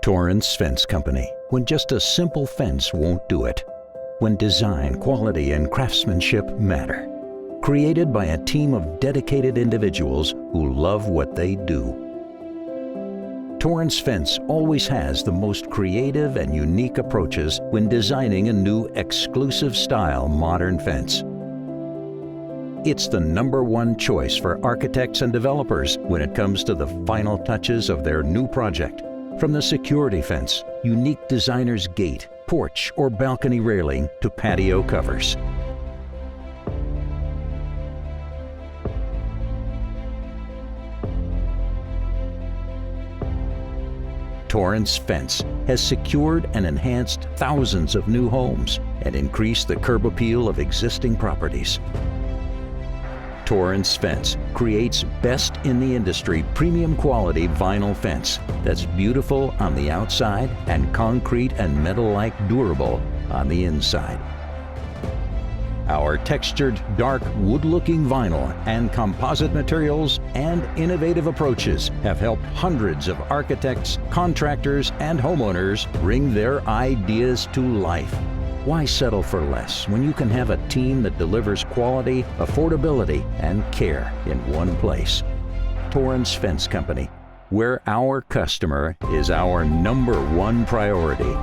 Torrance Fence Company. When just a simple fence won't do it. When design, quality, and craftsmanship matter. Created by a team of dedicated individuals who love what they do. Torrance Fence always has the most creative and unique approaches when designing a new exclusive style modern fence. It's the #1 choice for architects and developers when it comes to the final touches of their new project. From the security fence, unique designer's gate, porch, or balcony railing to patio covers. Torrance Fence has secured and enhanced thousands of new homes and increased the curb appeal of existing properties. Torrance Fence creates best in the industry premium quality vinyl fence that's beautiful on the outside and concrete and metal-like durable on the inside. Our textured, dark, wood-looking vinyl and composite materials and innovative approaches have helped hundreds of architects, contractors, and homeowners bring their ideas to life. Why settle for less when you can have a team that delivers quality, affordability, and care in one place? Torrance Fence Company, where our customer is our #1 priority.